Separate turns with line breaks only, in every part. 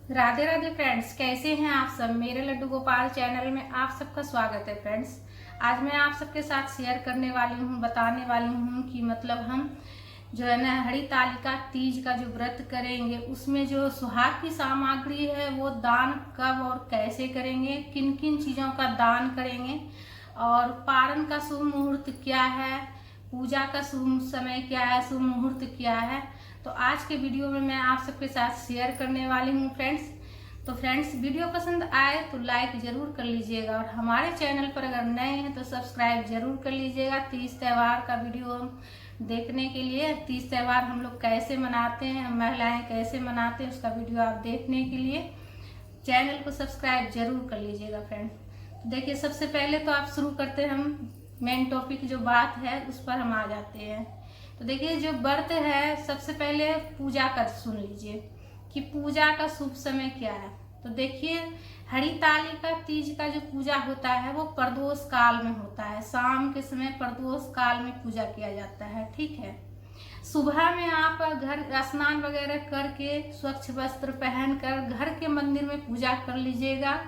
Radhe Radhe friends, कैसे हैं आप सब। मेरे लड्डू गोपाल चैनल में आप सबका स्वागत है फ्रेंड्स। आज मैं आप सबके साथ शेयर करने वाली हूँ, बताने वाली हूँ कि मतलब हम जो है ना हरितालिका तीज का जो व्रत करेंगे उसमें जो सुहाग की सामग्री है वो दान कब और कैसे करेंगे, किन किन चीज़ों का दान करेंगे और पारण का शुभ मुहूर्त क्या है, पूजा का शुभ समय क्या है, शुभ मुहूर्त क्या है। तो आज के वीडियो में मैं आप सबके साथ शेयर करने वाली हूँ फ्रेंड्स। तो फ्रेंड्स, वीडियो पसंद आए तो लाइक जरूर कर लीजिएगा और हमारे चैनल पर अगर नए हैं तो सब्सक्राइब जरूर कर लीजिएगा। तीज त्यौहार का वीडियो हम देखने के लिए, तीज त्यौहार हम लोग कैसे मनाते हैं, महिलाएं कैसे मनाते हैं, उसका वीडियो आप देखने के लिए चैनल को सब्सक्राइब जरूर कर लीजिएगा फ्रेंड्स। तो देखिए, सबसे पहले तो आप शुरू करते हैं, हम मेन टॉपिक जो बात है उस पर हम आ जाते हैं। तो देखिए, जो व्रत है सबसे पहले पूजा का सुन लीजिए कि पूजा का शुभ समय क्या है। तो देखिए, हरितालिका तीज का जो पूजा होता है वो प्रदोष काल में होता है। शाम के समय प्रदोष काल में पूजा किया जाता है, ठीक है। सुबह में आप घर स्नान वगैरह करके स्वच्छ वस्त्र पहनकर घर के मंदिर में पूजा कर लीजिएगा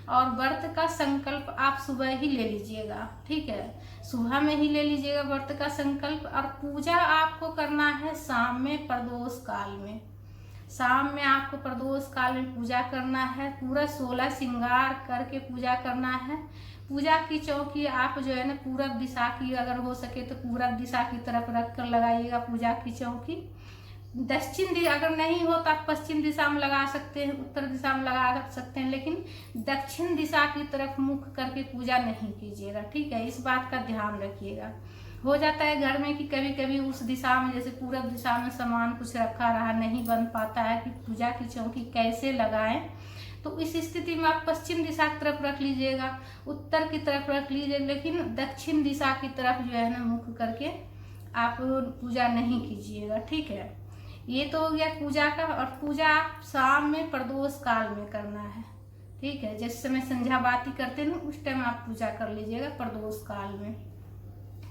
और व्रत का संकल्प आप सुबह ही ले लीजिएगा, ठीक है। सुबह में ही ले लीजिएगा व्रत का संकल्प। और पूजा आपको करना है शाम में प्रदोष काल में। शाम में आपको प्रदोष काल में पूजा करना है, पूरा 16 श्रृंगार करके पूजा करना है। पूजा की चौकी आप जो है ना पूरब दिशा की, अगर हो सके तो पूरब दिशा की तरफ रख कर लगाइएगा पूजा की चौकी। दक्षिण दिशा अगर नहीं हो तो आप पश्चिम दिशा में लगा सकते हैं, उत्तर दिशा में लगा सकते हैं, लेकिन दक्षिण दिशा की तरफ मुख करके पूजा नहीं कीजिएगा, ठीक है। इस बात का ध्यान रखिएगा। हो जाता है घर में कि कभी कभी उस दिशा में, जैसे पूरब दिशा में सामान कुछ रखा रहा, नहीं बन पाता है कि पूजा की चौकी कैसे लगाएं। तो इस स्थिति में आप पश्चिम दिशा की तरफ रख लीजिएगा, उत्तर की तरफ रख लीजिएगा, लेकिन दक्षिण दिशा की तरफ जो है ना मुख करके आप पूजा नहीं कीजिएगा, ठीक है। ये तो हो गया पूजा का। और पूजा आप शाम में प्रदोष काल में करना है, ठीक है। जिस समय संध्या बाती करते हैं उस टाइम आप पूजा कर लीजिएगा प्रदोष काल में,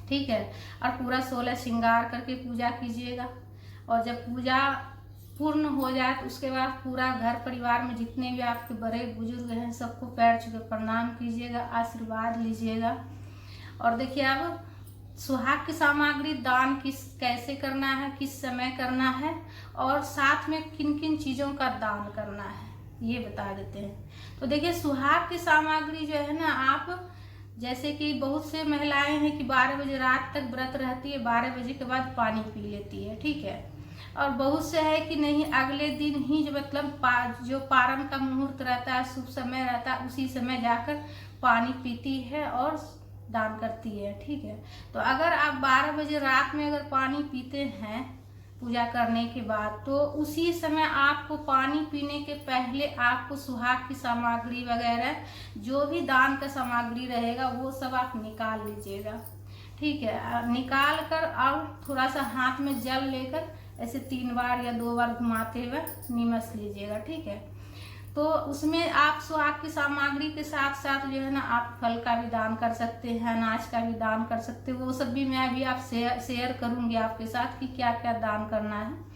ठीक है। और पूरा 16 श्रृंगार करके पूजा कीजिएगा। और जब पूजा पूर्ण हो जाए तो उसके बाद पूरा घर परिवार में जितने भी आपके बड़े बुजुर्ग हैं सबको पैर छू के प्रणाम कीजिएगा, आशीर्वाद लीजिएगा। और देखिए, अब सुहाग की सामग्री दान कैसे करना है, किस समय करना है और साथ में किन किन चीज़ों का दान करना है ये बता देते हैं। तो देखिए, सुहाग की सामग्री जो है ना, आप जैसे कि बहुत से महिलाएं हैं कि 12 बजे रात तक व्रत रहती है, 12 बजे के बाद पानी पी लेती है, ठीक है। और बहुत से है कि नहीं, अगले दिन ही जो मतलब जो पारण का मुहूर्त रहता है, शुभ समय रहता है, उसी समय जाकर पानी पीती है और दान करती है, ठीक है। तो अगर आप 12 बजे रात में अगर पानी पीते हैं पूजा करने के बाद, तो उसी समय आपको पानी पीने के पहले आपको सुहाग की सामग्री वगैरह जो भी दान का सामग्री रहेगा वो सब आप निकाल लीजिएगा, ठीक है। निकाल कर और थोड़ा सा हाथ में जल लेकर ऐसे 3 बार या 2 बार घुमाते हुए निमस लीजिएगा, ठीक है। तो उसमें आप सुहाग की सामग्री के साथ साथ जो है ना आप फल का भी दान कर सकते हैं, अनाज का भी दान कर सकते हैं। वो सब भी मैं अभी आप शेयर करूंगी आपके साथ कि क्या क्या दान करना है।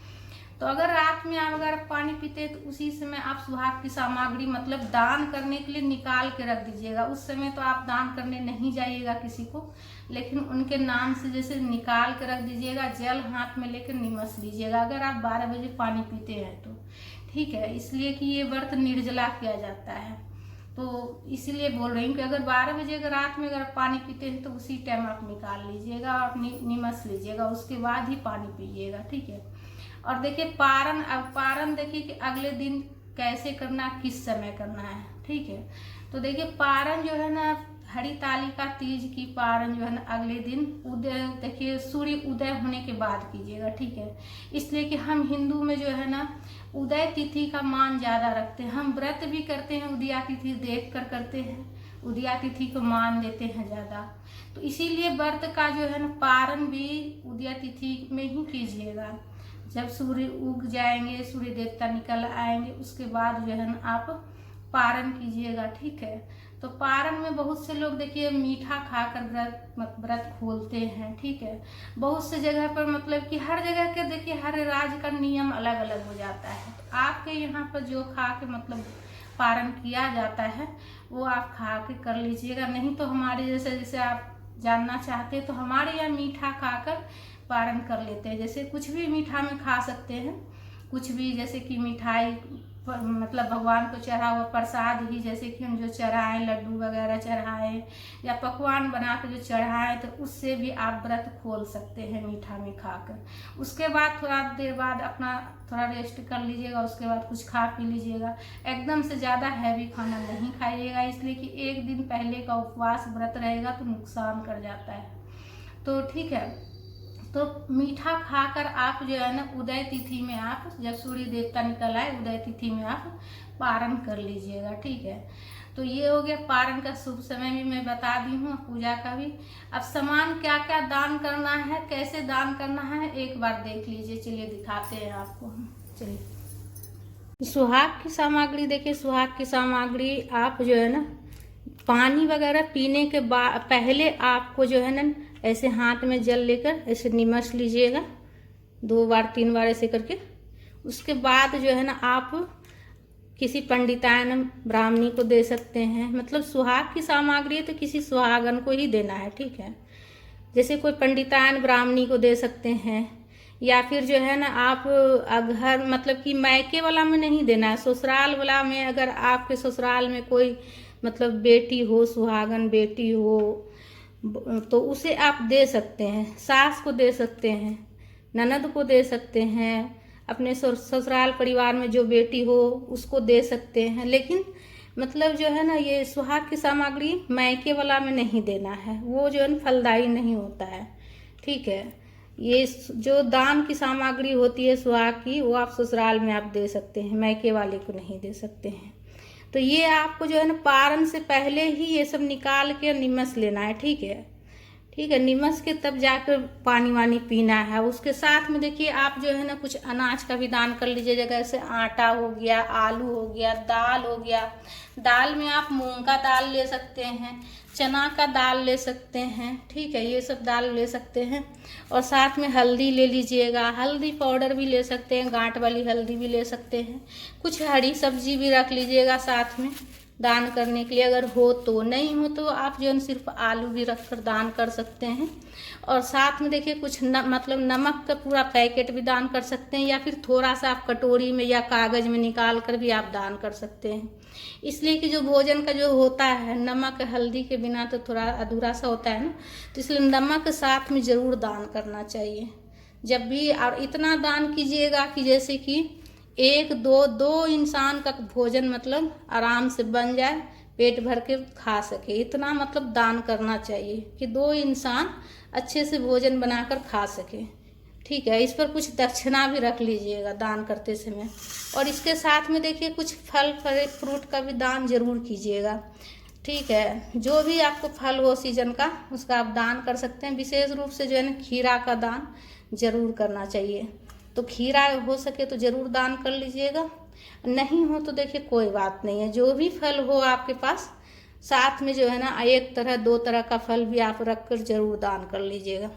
तो अगर रात में आप अगर पानी पीते हैं तो उसी समय आप सुहाग की सामग्री मतलब दान करने के लिए निकाल के रख दीजिएगा। उस समय तो आप दान करने नहीं जाइएगा किसी को, लेकिन उनके नाम से जैसे निकाल के रख दीजिएगा, जल हाथ में लेकर निमस लीजिएगा अगर आप 12 बजे पानी पीते हैं तो, ठीक है। इसलिए कि ये व्रत निर्जला किया जाता है, तो इसीलिए बोल रही हूँ कि अगर 12 बजे अगर रात में अगर पानी पीते हैं तो उसी टाइम आप निकाल लीजिएगा और निमस लीजिएगा, उसके बाद ही पानी पीजिएगा, ठीक है। और देखिए पारण, अब पारण देखिए कि अगले दिन कैसे करना, किस समय करना है, ठीक है। तो देखिए, पारण जो है ना हरितालिका तीज की पारण जो है ना अगले दिन उदय, देखिए सूर्य उदय होने के बाद कीजिएगा, ठीक है। इसलिए कि हम हिंदू में जो है ना उदय तिथि का मान ज्यादा रखते हैं। हम व्रत भी करते हैं उदया तिथि देख कर करते हैं, उदया तिथि को मान देते हैं ज्यादा। तो इसीलिए व्रत का जो है ना पारण भी उदया तिथि में ही कीजिएगा। जब सूर्य उग जाएंगे, सूर्य देवता निकल आएंगे, उसके बाद जो है ना आप पारण कीजिएगा, ठीक है। तो पारण में बहुत से लोग देखिए मीठा खाकर व्रत खोलते हैं, ठीक है। बहुत से जगह पर मतलब कि हर जगह के देखिए हर राज्य का नियम अलग अलग हो जाता है। तो आपके यहाँ पर जो खा के मतलब पारण किया जाता है वो आप खा के कर लीजिएगा। नहीं तो हमारे जैसे आप जानना चाहते हैं तो हमारे यहाँ मीठा खाकर पारण कर लेते हैं। जैसे कुछ भी मीठा में खा सकते हैं, कुछ भी, जैसे कि मिठाई मतलब भगवान को चढ़ा हुआ प्रसाद ही, जैसे कि हम जो चढ़ाएं, लड्डू वगैरह चढ़ाएं या पकवान बना कर जो चढ़ाएं, तो उससे भी आप व्रत खोल सकते हैं मीठा में खाकर। उसके बाद थोड़ा देर बाद अपना थोड़ा रेस्ट कर लीजिएगा, उसके बाद कुछ खा पी लीजिएगा। एकदम से ज़्यादा हैवी खाना नहीं खाइएगा, इसलिए कि एक दिन पहले का उपवास व्रत रहेगा तो नुकसान कर जाता है। तो ठीक है, तो मीठा खाकर आप जो है ना उदय तिथि में, आप जब सूर्य देवता निकल आए उदय तिथि में आप पारण कर लीजिएगा, ठीक है। तो ये हो गया पारण का शुभ समय भी मैं बता दी हूँ, पूजा का भी। अब सामान क्या क्या दान करना है, कैसे दान करना है, एक बार देख लीजिए। चलिए दिखाते हैं आपको। चलिए, सुहाग की सामग्री देखिए। सुहाग की सामग्री आप जो है ना पानी वगैरह पीने के बाद पहले आपको जो है ना ऐसे हाथ में जल लेकर ऐसे निमस लीजिएगा 2 बार 3 बार ऐसे करके। उसके बाद जो है ना आप किसी पंडितायन ब्राह्मणी को दे सकते हैं। मतलब सुहाग की सामग्री है तो किसी सुहागन को ही देना है, ठीक है। जैसे कोई पंडितायन ब्राह्मणी को दे सकते हैं, या फिर जो है ना आप घर मतलब कि मायके वाला में नहीं देना है, ससुराल वाला में। अगर आपके ससुराल में कोई मतलब बेटी हो, सुहागन बेटी हो, तो उसे आप दे सकते हैं। सास को दे सकते हैं, ननद को दे सकते हैं, अपने ससुराल परिवार में जो बेटी हो उसको दे सकते हैं। लेकिन मतलब जो है ना ये सुहाग की सामग्री मायके वाला में नहीं देना है, वो जो है ना फलदायी नहीं होता है, ठीक है। ये जो दान की सामग्री होती है सुहाग की, वो आप ससुराल में आप दे सकते हैं, मायके वाले को नहीं दे सकते हैं। तो ये आपको जो है ना पारण से पहले ही ये सब निकाल के निमस लेना है, ठीक है। ठीक है, निमस के तब जाकर पानी वानी पीना है। उसके साथ में देखिए आप जो है ना कुछ अनाज का भी दान कर लीजिए, जैसे आटा हो गया, आलू हो गया, दाल हो गया। दाल में आप मूंग का दाल ले सकते हैं, चना का दाल ले सकते हैं, ठीक है, ये सब दाल ले सकते हैं। और साथ में हल्दी ले लीजिएगा, हल्दी पाउडर भी ले सकते हैं, गांठ वाली हल्दी भी ले सकते हैं। कुछ हरी सब्जी भी रख लीजिएगा साथ में दान करने के लिए, अगर हो तो। नहीं हो तो आप जो है सिर्फ आलू भी रख कर दान कर सकते हैं। और साथ में देखिए कुछ मतलब नमक का पूरा पैकेट भी दान कर सकते हैं, या फिर थोड़ा सा आप कटोरी में या कागज में निकाल कर भी आप दान कर सकते हैं। इसलिए कि जो भोजन का जो होता है नमक हल्दी के बिना तो थोड़ा अधूरा सा होता है ना, तो इसलिए नमक साथ में ज़रूर दान करना चाहिए जब भी। और इतना दान कीजिएगा कि जैसे कि 1-2 इंसान का भोजन मतलब आराम से बन जाए, पेट भर के खा सके, इतना मतलब दान करना चाहिए कि 2 इंसान अच्छे से भोजन बनाकर खा सके, ठीक है। इस पर कुछ दक्षिणा भी रख लीजिएगा दान करते समय। और इसके साथ में देखिए कुछ फल फ्रूट का भी दान जरूर कीजिएगा, ठीक है। जो भी आपको फल हो सीजन का उसका आप दान कर सकते हैं। विशेष रूप से जो है ना खीरा का दान जरूर करना चाहिए। तो खीरा हो सके तो ज़रूर दान कर लीजिएगा, नहीं हो तो देखिए कोई बात नहीं है। जो भी फल हो आपके पास साथ में जो है ना 1 तरह 2 तरह का फल भी आप रख कर जरूर दान कर लीजिएगा।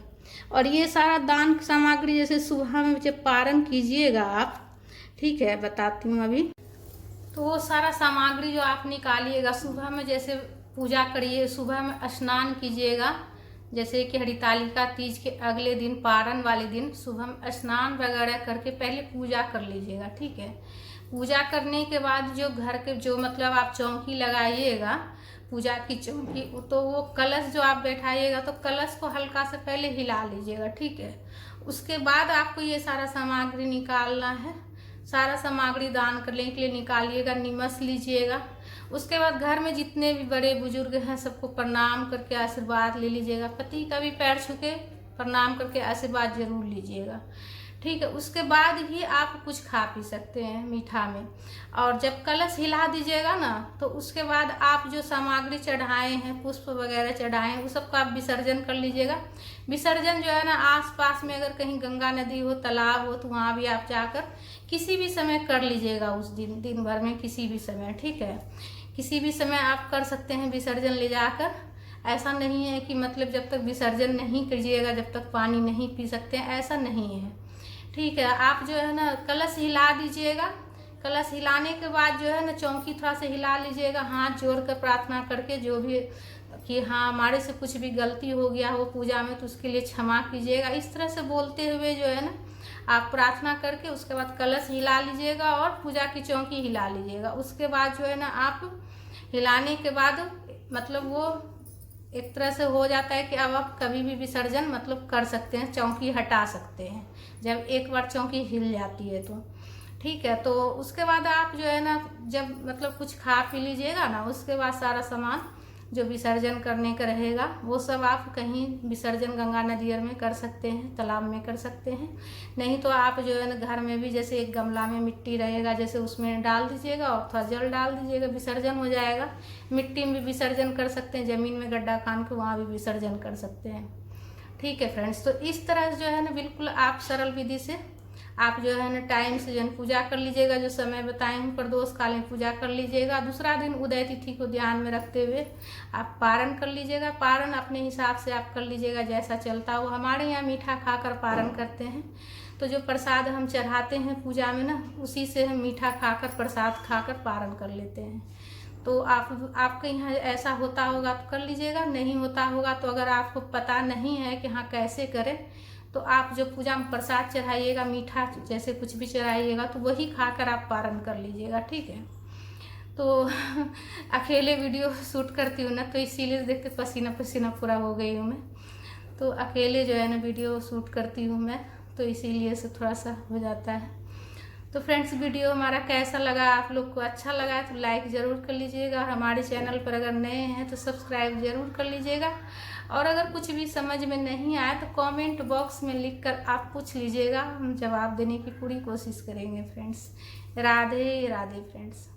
और ये सारा दान सामग्री जैसे सुबह में जब पारण कीजिएगा आप, ठीक है, बताती हूँ अभी। तो वो सारा सामग्री जो आप निकालिएगा सुबह में, जैसे पूजा करिए, सुबह में स्नान कीजिएगा। जैसे कि हरितालिका तीज के अगले दिन पारण वाले दिन सुबह में स्नान वगैरह करके पहले पूजा कर लीजिएगा, ठीक है। पूजा करने के बाद जो घर के जो मतलब आप चौकी लगाइएगा, पूजा की चौकी, तो वो कलश जो आप बैठाइएगा तो कलश को हल्का से पहले हिला लीजिएगा, ठीक है। उसके बाद आपको ये सारा सामग्री निकालना है। सारा सामग्री दान करने के लिए निकालिएगा, निमस लीजिएगा। उसके बाद घर में जितने भी बड़े बुजुर्ग हैं सबको प्रणाम करके आशीर्वाद ले लीजिएगा। पति का भी पैर छू के प्रणाम करके आशीर्वाद जरूर लीजिएगा, ठीक है। उसके बाद ही आप कुछ खा पी सकते हैं मीठा में। और जब कलश हिला दीजिएगा ना, तो उसके बाद आप जो सामग्री चढ़ाए हैं, पुष्प वगैरह चढ़ाए हैं, उस सबको आप विसर्जन कर लीजिएगा। विसर्जन जो है ना आसपास में अगर कहीं गंगा नदी हो, तालाब हो, तो वहाँ भी आप जाकर किसी भी समय कर लीजिएगा, उस दिन भर में किसी भी समय, ठीक है। किसी भी समय आप कर सकते हैं विसर्जन ले जाकर। ऐसा नहीं है कि मतलब जब तक विसर्जन नहीं कीजिएगा जब तक पानी नहीं पी सकते हैं, ऐसा नहीं है। ठीक है, आप जो है ना कलश हिला दीजिएगा। कलश हिलाने के बाद जो है ना चौकी थोड़ा सा हिला लीजिएगा, हाथ जोड़ कर प्रार्थना करके, जो भी कि हाँ हमारे से कुछ भी गलती हो गया हो पूजा में तो उसके लिए क्षमा कीजिएगा। इस तरह से बोलते हुए जो है ना आप प्रार्थना करके उसके बाद कलश हिला लीजिएगा और पूजा की चौकी हिला लीजिएगा। उसके बाद जो है ना आप हिलाने के बाद मतलब वो एक तरह से हो जाता है कि अब आप कभी भी विसर्जन मतलब कर सकते हैं, चौकी हटा सकते हैं जब एक बार चौकी हिल जाती है तो। ठीक है, तो उसके बाद आप जो है ना जब मतलब कुछ खा पी लीजिएगा ना, उसके बाद सारा सामान जो विसर्जन करने का रहेगा वो सब आप कहीं विसर्जन गंगा नदियर में कर सकते हैं, तालाब में कर सकते हैं। नहीं तो आप जो है ना घर में भी जैसे एक गमला में मिट्टी रहेगा जैसे उसमें डाल दीजिएगा और थोड़ा जल डाल दीजिएगा, विसर्जन हो जाएगा। मिट्टी में भी विसर्जन कर सकते हैं, ज़मीन में गड्ढा खान के वहाँ भी विसर्जन कर सकते हैं। ठीक है फ्रेंड्स, तो इस तरह जो है ना बिल्कुल आप सरल विधि से आप जो है ना टाइम से जो है पूजा कर लीजिएगा। जो समय बताए हूँ प्रदोष काल में पूजा कर लीजिएगा। दूसरा दिन उदय तिथि को ध्यान में रखते हुए आप पारण कर लीजिएगा। पारण अपने हिसाब से आप कर लीजिएगा जैसा चलता हो। हमारे यहाँ मीठा खाकर पारण करते हैं, तो जो प्रसाद हम चढ़ाते हैं पूजा में ना उसी से हम मीठा खाकर प्रसाद खाकर पारण कर लेते हैं। तो आपके यहाँ ऐसा होता होगा तो कर लीजिएगा, नहीं होता होगा तो अगर आपको पता नहीं है कि हाँ कैसे करें तो आप जो पूजा में प्रसाद चढ़ाइएगा मीठा जैसे कुछ भी चढ़ाइएगा तो वही खाकर आप पारण कर लीजिएगा। ठीक है, तो अकेले वीडियो शूट करती हूँ ना तो इसीलिए देखते पसीना पसीना पूरा हो गई हूँ मैं। तो अकेले जो है ना वीडियो शूट करती हूँ मैं, तो इसीलिए से थोड़ा सा हो जाता है। तो फ्रेंड्स वीडियो हमारा कैसा लगा, आप लोग को अच्छा लगा तो लाइक ज़रूर कर लीजिएगा और हमारे चैनल पर अगर नए हैं तो सब्सक्राइब ज़रूर कर लीजिएगा। और अगर कुछ भी समझ में नहीं आया तो कमेंट बॉक्स में लिखकर आप पूछ लीजिएगा, हम जवाब देने की पूरी कोशिश करेंगे फ्रेंड्स। राधे राधे फ्रेंड्स।